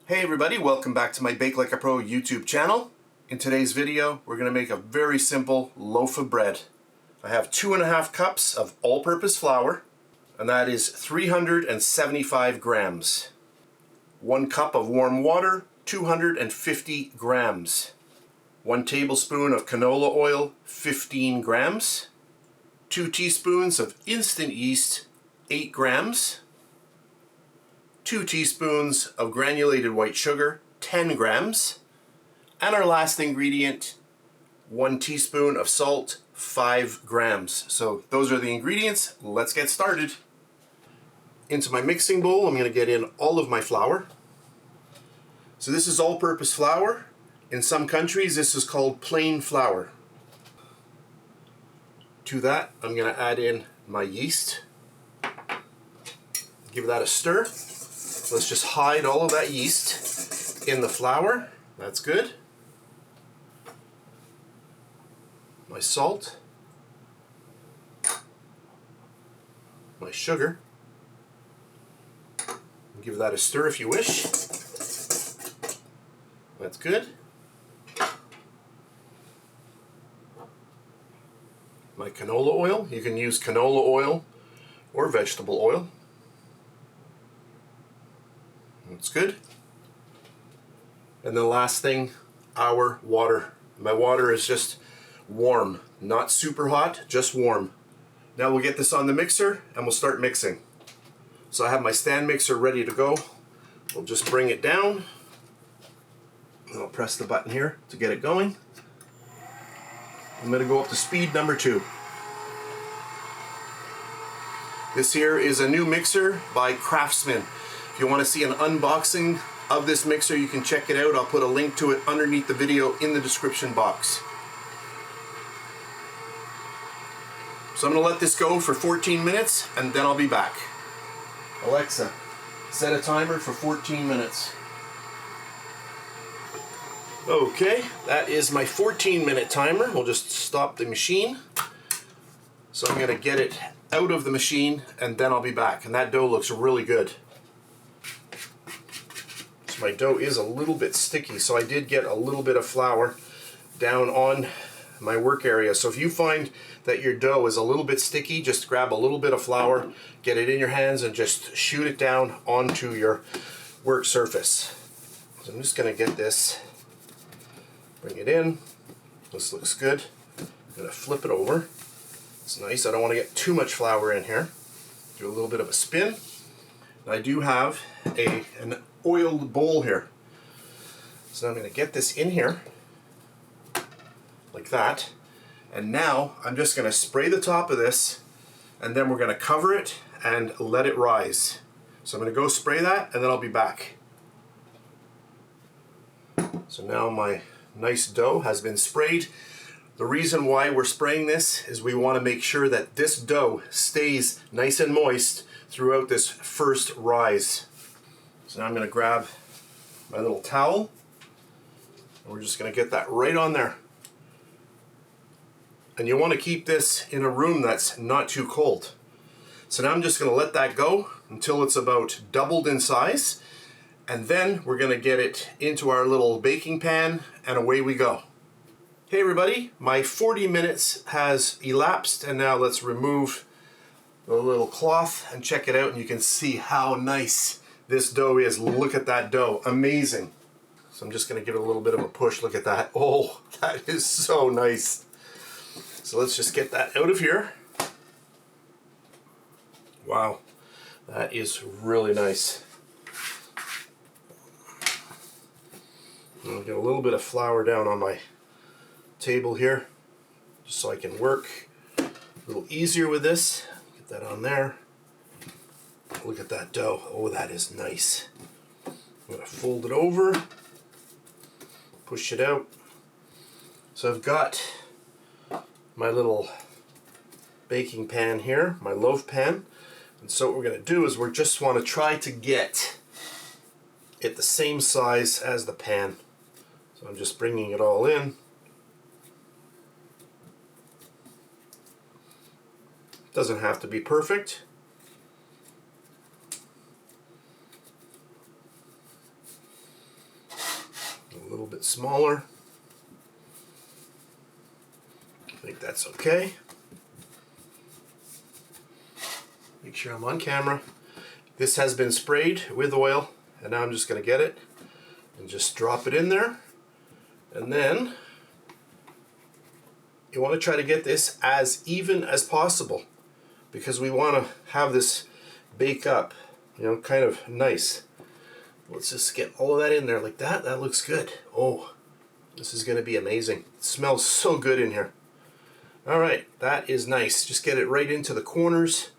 Hey everybody, welcome back to my BakeLikeAPro YouTube channel. In today's video, we're going to make a very simple loaf of bread. I have 2.5 cups of all-purpose flour, and that is 375 grams. 1 cup of warm water, 250 grams. 1 tablespoon of canola oil, 15 grams. 2 teaspoons of instant yeast, 8 grams. 2 teaspoons of granulated white sugar, 10 grams. And our last ingredient, 1 teaspoon of salt, 5 grams. So those are the ingredients. Let's get started. Into my mixing bowl, I'm going to get in all of my flour. So this is all-purpose flour. In some countries, this is called plain flour. To that, I'm going to add in my yeast. Give that a stir. Let's just hide all of that yeast in the flour. That's good. My salt. My sugar. Give that a stir if you wish. That's good. My canola oil. You can use canola oil or vegetable oil. That's good. And the last thing, our water. My water is just warm, not super hot, just warm. Now we'll get this on the mixer and we'll start mixing. So I have my stand mixer ready to go. We'll just bring it down. And I'll press the button here to get it going. I'm going to go up to speed number 2. This here is a new mixer by KRAFTSMAN. If you want to see an unboxing of this mixer, you can check it out. I'll put a link to it underneath the video in the description box. So I'm going to let this go for 14 minutes and then I'll be back. Alexa, set a timer for 14 minutes. Okay, that is my 14-minute timer. We'll just stop the machine. So I'm going to get it out of the machine and then I'll be back. And that dough looks really good. My dough is a little bit sticky, so I did get a little bit of flour down on my work area. So if you find that your dough is a little bit sticky, just grab a little bit of flour, get it in your hands and just shoot it down onto your work surface. So I'm just going to get this, bring it in. This looks good. I'm going to flip it over. It's nice. I don't want to get too much flour in here. Do a little bit of a spin. And I do have an oiled bowl here. So I'm going to get this in here like that, and now I'm just going to spray the top of this and then we're going to cover it and let it rise. So I'm going to go spray that and then I'll be back. So now my nice dough has been sprayed. The reason why we're spraying this is we want to make sure that this dough stays nice and moist throughout this first rise. So now I'm going to grab my little towel and we're just going to get that right on there. And you want to keep this in a room that's not too cold. So now I'm just going to let that go until it's about doubled in size, and then we're going to get it into our little baking pan and away we go. Hey everybody, my 40 minutes has elapsed and now let's remove the little cloth and check it out, and you can see how nice this dough is. Look at that dough, amazing. So I'm just going to give it a little bit of a push. Look at that. Oh, that is so nice. So let's just get that out of here. Wow, that is really nice. I'll get a little bit of flour down on my table here just so I can work a little easier with this. Get that on there. Look at that dough. Oh, that is nice. I'm going to fold it over, push it out. So I've got my little baking pan here, my loaf pan. And so what we're going to do is we just want to try to get it the same size as the pan. So I'm just bringing it all in. Doesn't have to be perfect. little bit smaller. I think that's okay. Make sure I'm on camera. This has been sprayed with oil, and now I'm just going to get it and just drop it in there. And then you want to try to get this as even as possible, because we want to have this bake up, you know, kind of nice. Let's just get all of that in there like that. That looks good. Oh, this is going to be amazing. It smells so good in here. All right, that is nice. Just get it right into the corners.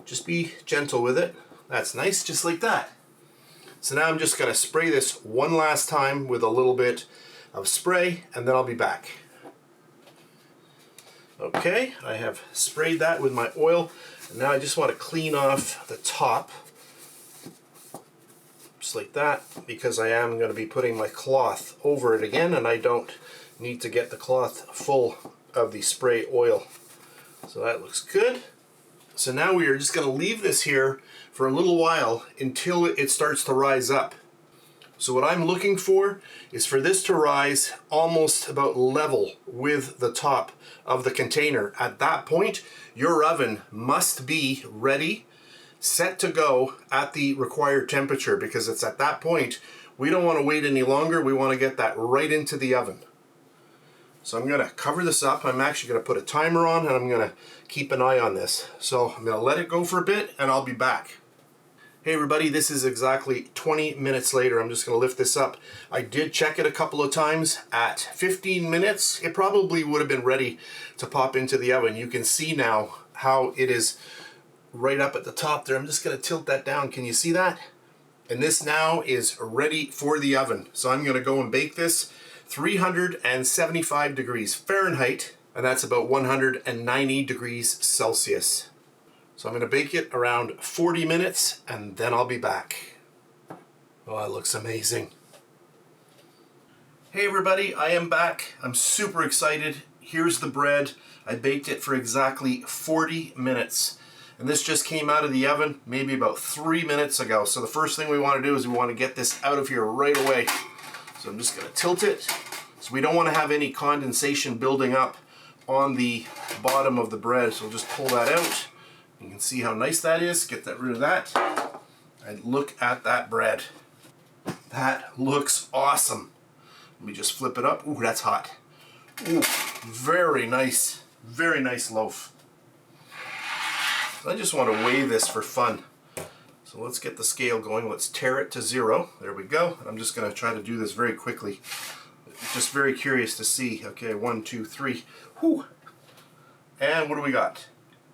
Just be gentle with it. That's nice, just like that. So now I'm just going to spray this one last time with a little bit of spray, and then I'll be back. Okay, I have sprayed that with my oil, and now I just want to clean off the top, just like that, because I am going to be putting my cloth over it again, and I don't need to get the cloth full of the spray oil. So that looks good. So now we are just going to leave this here for a little while until it starts to rise up. So what I'm looking for is for this to rise almost about level with the top of the container. At that point, your oven must be ready, set to go at the required temperature, because it's at that point we don't want to wait any longer. We want to get that right into the oven. So I'm going to cover this up. I'm actually going to put a timer on, and I'm going to keep an eye on this. So I'm going to let it go for a bit, and I'll be back. Hey everybody, this is exactly 20 minutes later. I'm just going to lift this up. I did check it a couple of times. At 15 minutes, it probably would have been ready to pop into the oven. You can see now how it is right up at the top there. I'm just going to tilt that down. Can you see that? And this now is ready for the oven. So I'm going to go and bake this 375 degrees Fahrenheit, and that's about 190 degrees Celsius. So I'm going to bake it around 40 minutes, and then I'll be back. Oh, it looks amazing. Hey everybody, I am back. I'm super excited. Here's the bread. I baked it for exactly 40 minutes. And this just came out of the oven maybe about 3 minutes ago. So the first thing we want to do is we want to get this out of here right away. So I'm just going to tilt it. So we don't want to have any condensation building up on the bottom of the bread. So we'll just pull that out. You can see how nice that is. Get rid of that. And look at that bread. That looks awesome. Let me just flip it up. Ooh, that's hot. Ooh, very nice loaf. I just want to weigh this for fun. So let's get the scale going. Let's tare it to 0. There we go. I'm just going to try to do this very quickly. Just very curious to see. Okay, 1, 2, 3. Whew. And what do we got?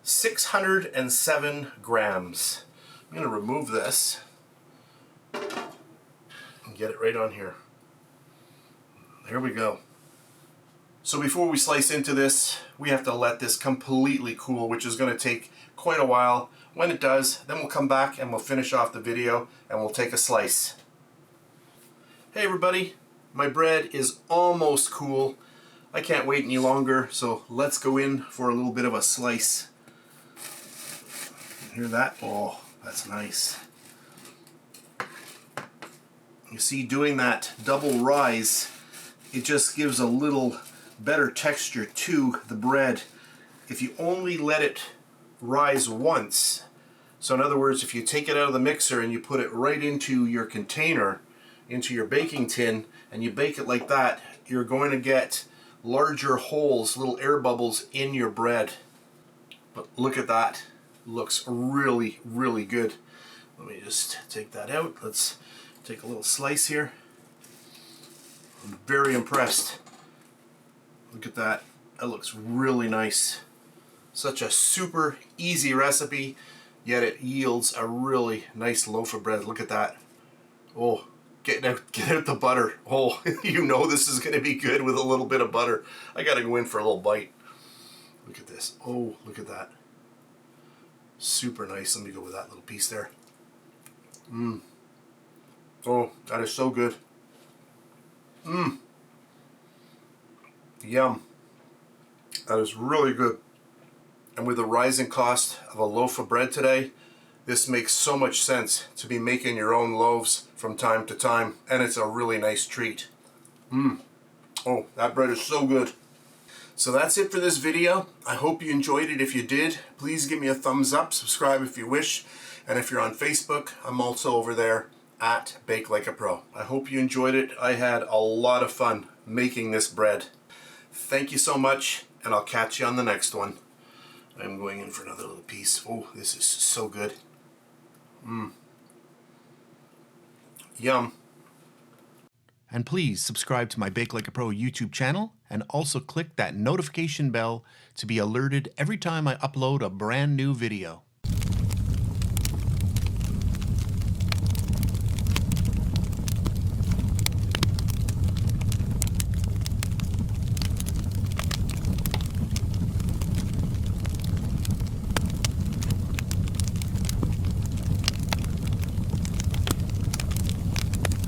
607 grams. I'm going to remove this and get it right on here. There we go. So before we slice into this, we have to let this completely cool, which is going to take quite a while. When it does, then we'll come back and we'll finish off the video and we'll take a slice. Hey everybody, my bread is almost cool. I can't wait any longer, so let's go in for a little bit of a slice. Hear that? Oh, that's nice. You see, doing that double rise, it just gives a little better texture to the bread. If you only let it rise once, so in other words, if you take it out of the mixer and you put it right into your container, into your baking tin, and you bake it like that, you're going to get larger holes, little air bubbles in your bread. But look at that. Looks really, really good. Let me just take that out. Let's take a little slice here. I'm very impressed. Look at that. That looks really nice. Such a super easy recipe, yet it yields a really nice loaf of bread. Look at that. Oh, get out the butter. Oh, you know this is going to be good with a little bit of butter. I got to go in for a little bite. Look at this. Oh, look at that. Super nice. Let me go with that little piece there. Mmm. Oh, that is so good. Mmm. Yum. That is really good. And with the rising cost of a loaf of bread today, this makes so much sense to be making your own loaves from time to time, and it's a really nice treat. Oh, that bread is so good. So that's it for this video. I hope you enjoyed it. If you did, please give me a thumbs up, subscribe if you wish, and if you're on Facebook, I'm also over there at BakeLikeAPro. I hope you enjoyed it. I had a lot of fun making this bread. Thank you so much, and I'll catch you on the next one. I'm going in for another little piece. Oh, this is so good. Yum. And please subscribe to my Bake Like a Pro YouTube channel and also click that notification bell to be alerted every time I upload a brand new video.